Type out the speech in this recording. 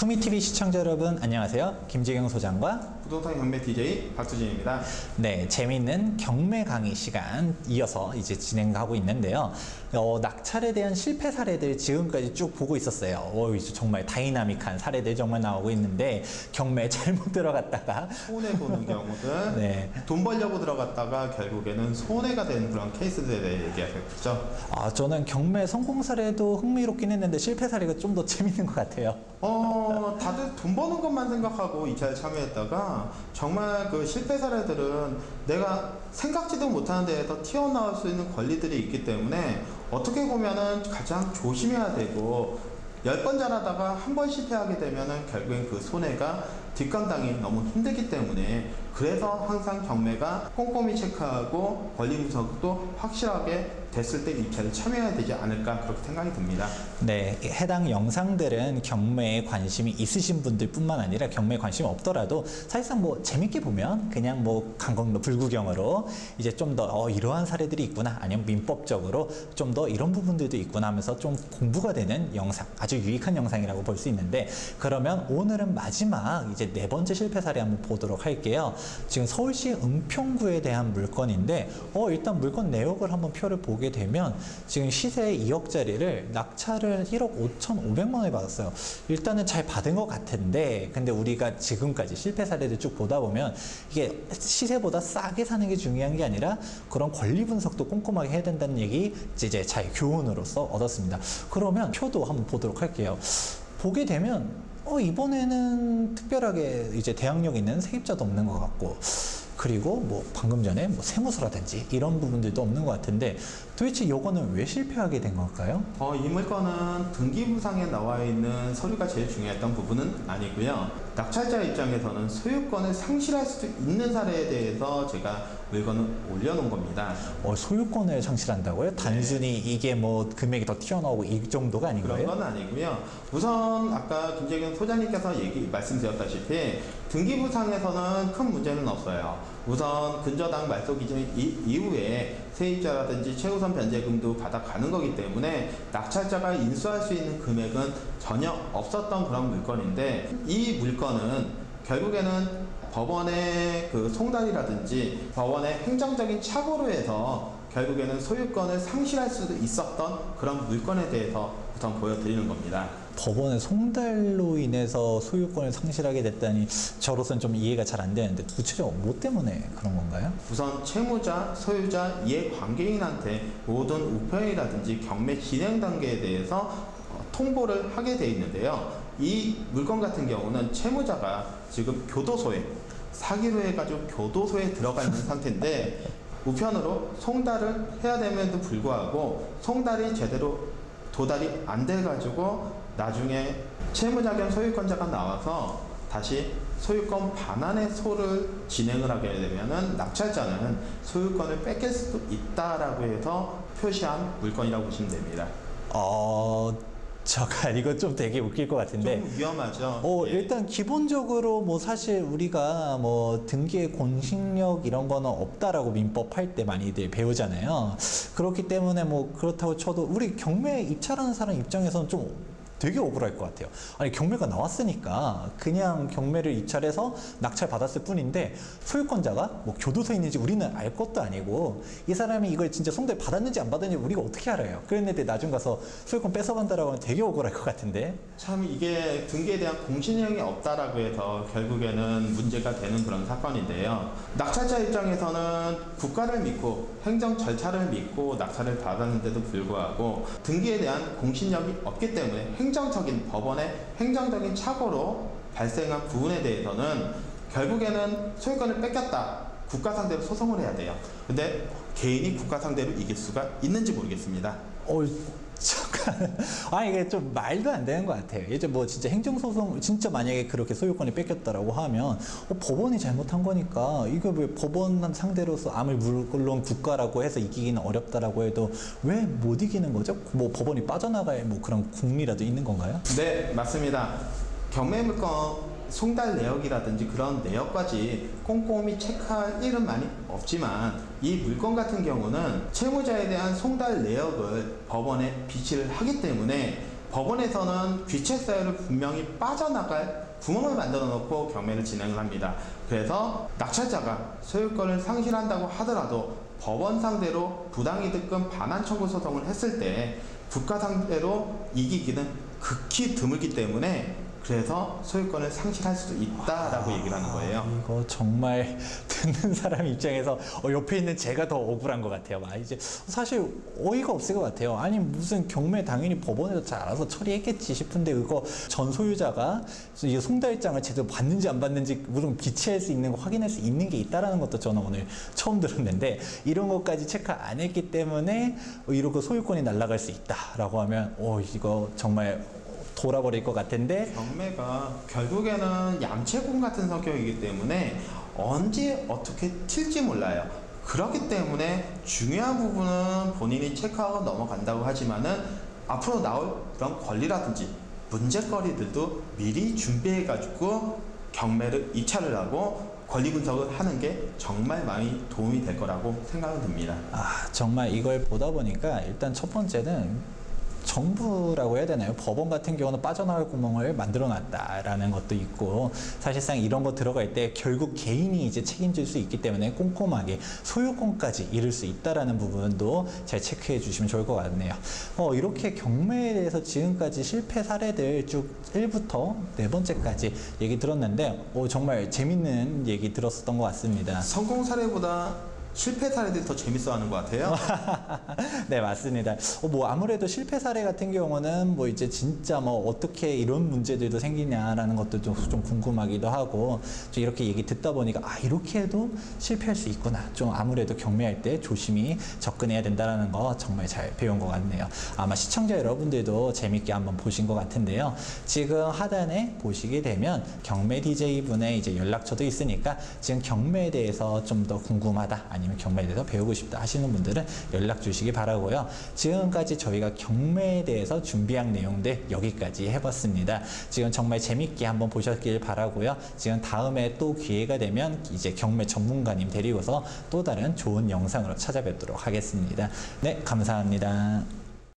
투미TV 시청자 여러분 안녕하세요. 김지경 소장과 부동산 경매 DJ 박수진입니다. 네, 재미있는 경매 강의 시간 이어서 이제 진행하고 있는데요. 낙찰에 대한 실패 사례들 지금까지 쭉 보고 있었어요. 이제 정말 다이나믹한 사례들 정말 나오고 있는데 경매에 잘못 들어갔다가 손해보는 경우든 네. 돈 벌려고 들어갔다가 결국에는 손해가 되는 그런 케이스들에 대해 얘기하겠죠. 저는 경매 성공 사례도 흥미롭긴 했는데 실패 사례가 좀 더 재밌는 것 같아요. 다들 돈 버는 것만 생각하고 입찰에 참여했다가 정말 그 실패 사례들은 내가 생각지도 못하는 데에서 튀어나올 수 있는 권리들이 있기 때문에 어떻게 보면은 가장 조심해야 되고 10번 잘하다가 한 번 실패하게 되면은 결국엔 그 손해가 뒷감당이 너무 힘들기 때문에 그래서 항상 경매가 꼼꼼히 체크하고 권리 분석도 확실하게 됐을 때 입찰에 참여해야 되지 않을까 그렇게 생각이 듭니다. 네, 해당 영상들은 경매에 관심이 있으신 분들 뿐만 아니라 경매에 관심이 없더라도 사실상 뭐 재밌게 보면 그냥 뭐 관광도 불구경으로 이제 좀 더 이러한 사례들이 있구나 아니면 민법적으로 좀 더 이런 부분들도 있구나 하면서 좀 공부가 되는 영상, 아주 유익한 영상이라고 볼 수 있는데, 그러면 오늘은 마지막 이제 네 번째 실패 사례 한번 보도록 할게요. 지금 서울시 은평구에 대한 물건인데 일단 물건 내역을 한번 표를 보게 되면 지금 시세 2억짜리를 낙찰을 1억 5,500만 원에 받았어요. 일단은 잘 받은 것 같은데, 근데 우리가 지금까지 실패 사례를 쭉 보다 보면 이게 시세보다 싸게 사는 게 중요한 게 아니라 그런 권리 분석도 꼼꼼하게 해야 된다는 얘기 이제 잘 교훈으로서 얻었습니다. 그러면 표도 한번 보도록 할게요. 보게 되면 이번에는 특별하게 이제 대항력 있는 세입자도 없는 것 같고, 그리고 뭐 방금 전에 뭐 세무서라든지 이런 부분들도 없는 것 같은데, 도대체 요거는 왜 실패하게 된 걸까요? 이 물건은 등기부상에 나와 있는 서류가 제일 중요했던 부분은 아니고요. 낙찰자 입장에서는 소유권을 상실할 수도 있는 사례에 대해서 제가 물건을 올려놓은 겁니다. 소유권을 상실한다고요? 단순히 이게 뭐 금액이 더 튀어나오고 이 정도가 아닌 그런 거예요? 건 아니고요. 우선 아까 김재경 소장님께서 말씀드렸다시피 등기부상에서는 큰 문제는 없어요. 우선 근저당 말소 기준 이후에 세입자라든지 최우선 변제금도 받아가는 거기 때문에 낙찰자가 인수할 수 있는 금액은 전혀 없었던 그런 물건인데, 이 물건은 결국에는 법원의 그 송달이라든지 법원의 행정적인 착오로 해서 결국에는 소유권을 상실할 수도 있었던 그런 물건에 대해서 우선 보여드리는 겁니다. 법원의 송달로 인해서 소유권을 상실하게 됐다니 저로서는 좀 이해가 잘 안 되는데, 구체적으로 뭐 때문에 그런 건가요? 우선 채무자, 소유자, 이해관계인한테 모든 우편이라든지 경매 진행 단계에 대해서 통보를 하게 돼 있는데요. 이 물건 같은 경우는 채무자가 지금 교도소에 사기로 해가지고 교도소에 들어가 있는 상태인데 우편으로 송달을 해야 됨에도 불구하고 송달이 제대로 도달이 안 돼가지고 나중에 채무자 겸 소유권자가 나와서 다시 소유권 반환의 소를 진행을 하게 되면은 낙찰자는 소유권을 뺏길 수도 있다라고 해서 표시한 물건이라고 보시면 됩니다. 잠깐 이거 좀 되게 웃길 것 같은데, 좀 위험하죠. 예. 일단 기본적으로 뭐 사실 우리가 뭐 등기의 공신력 이런 거는 없다라고 민법 할 때 많이들 배우잖아요. 그렇기 때문에 뭐 그렇다고 쳐도 우리 경매 입찰하는 사람 입장에서는 좀 되게 억울할 것 같아요. 아니, 경매가 나왔으니까 그냥 경매를 입찰해서 낙찰 받았을 뿐인데 소유권자가 뭐 교도소에 있는지 우리는 알 것도 아니고 이 사람이 이걸 진짜 송달 받았는지 안 받았는지 우리가 어떻게 알아요? 그랬는데 나중 가서 소유권 뺏어간다라고 하면 되게 억울할 것 같은데. 참 이게 등기에 대한 공신력이 없다라고 해서 결국에는 문제가 되는 그런 사건인데요. 낙찰자 입장에서는 국가를 믿고 행정 절차를 믿고 낙찰을 받았는데도 불구하고 등기에 대한 공신력이 없기 때문에 행정적인 법원의 행정적인 착오로 발생한 부분에 대해서는 결국에는 소유권을 뺏겼다, 국가 상대로 소송을 해야 돼요. 근데 개인이 국가 상대로 이길 수가 있는지 모르겠습니다. 잠깐. 이게 좀 말도 안 되는 것 같아요. 이제 뭐 진짜 행정소송, 진짜 만약에 그렇게 소유권이 뺏겼다라고 하면, 법원이 잘못한 거니까, 이거 왜 법원 상대로서 물론 국가라고 해서 이기기는 어렵다라고 해도 왜 못 이기는 거죠? 뭐 법원이 빠져나갈 뭐 그런 국리라도 있는 건가요? 네, 맞습니다. 경매물건 송달 내역이라든지 그런 내역까지 꼼꼼히 체크할 일은 많이 없지만 이 물건 같은 경우는 채무자에 대한 송달 내역을 법원에 비치를 하기 때문에 법원에서는 귀책 사유를 분명히 빠져나갈 구멍을 만들어 놓고 경매를 진행을 합니다. 그래서 낙찰자가 소유권을 상실한다고 하더라도 법원 상대로 부당이득금 반환 청구 소송을 했을 때 국가 상대로 이기기는 극히 드물기 때문에 그래서 소유권을 상실할 수도 있다라고 얘기를 하는 거예요. 이거 정말 듣는 사람 입장에서 옆에 있는 제가 더 억울한 것 같아요. 이제 사실 어이가 없을 것 같아요. 아니 무슨 경매 당연히 법원에서 잘 알아서 처리했겠지 싶은데 그거 전 소유자가 이 송달장을 제대로 받는지 안 받는지 무슨 비치할 수 있는 거 확인할 수 있는 게 있다라는 것도 저는 오늘 처음 들었는데 이런 것까지 체크 안 했기 때문에 이러고 소유권이 날아갈 수 있다라고 하면 이거 정말 돌아버릴 것 같은데 경매가 결국에는 양채공 같은 성격이기 때문에 언제 어떻게 튈지 몰라요. 그렇기 때문에 중요한 부분은 본인이 체크하고 넘어간다고 하지만은 앞으로 나올 그런 권리라든지 문제거리들도 미리 준비해가지고 경매를 입찰을 하고 권리 분석을 하는 게 정말 많이 도움이 될 거라고 생각은 듭니다. 정말 이걸 보다 보니까 일단 첫 번째는 정부라고 해야 되나요? 법원 같은 경우는 빠져나갈 구멍을 만들어 놨다라는 것도 있고 사실상 이런 거 들어갈 때 결국 개인이 이제 책임질 수 있기 때문에 꼼꼼하게 소유권까지 이룰 수 있다라는 부분도 잘 체크해 주시면 좋을 것 같네요. 이렇게 경매에 대해서 지금까지 실패 사례들 쭉 1부터 4번째까지 얘기 들었는데 정말 재밌는 얘기 들었었던 것 같습니다. 성공 사례보다 실패 사례들이 더 재밌어하는 것 같아요. 네, 맞습니다. 아무래도 실패 사례 같은 경우는 이제 진짜 어떻게 이런 문제들도 생기냐라는 것도 좀 궁금하기도 하고 좀 이렇게 얘기 듣다 보니까 이렇게 해도 실패할 수 있구나. 좀 아무래도 경매할 때 조심히 접근해야 된다는 거 정말 잘 배운 것 같네요. 아마 시청자 여러분들도 재밌게 한번 보신 것 같은데요. 지금 하단에 보시게 되면 경매 DJ 분의 이제 연락처도 있으니까 지금 경매에 대해서 좀 더 궁금하다. 아니면 경매에 대해서 배우고 싶다 하시는 분들은 연락 주시기 바라고요. 지금까지 저희가 경매에 대해서 준비한 내용들 여기까지 해봤습니다. 지금 정말 재밌게 한번 보셨길 바라고요. 지금 다음에 또 기회가 되면 이제 경매 전문가님 데리고서 또 다른 좋은 영상으로 찾아뵙도록 하겠습니다. 네, 감사합니다.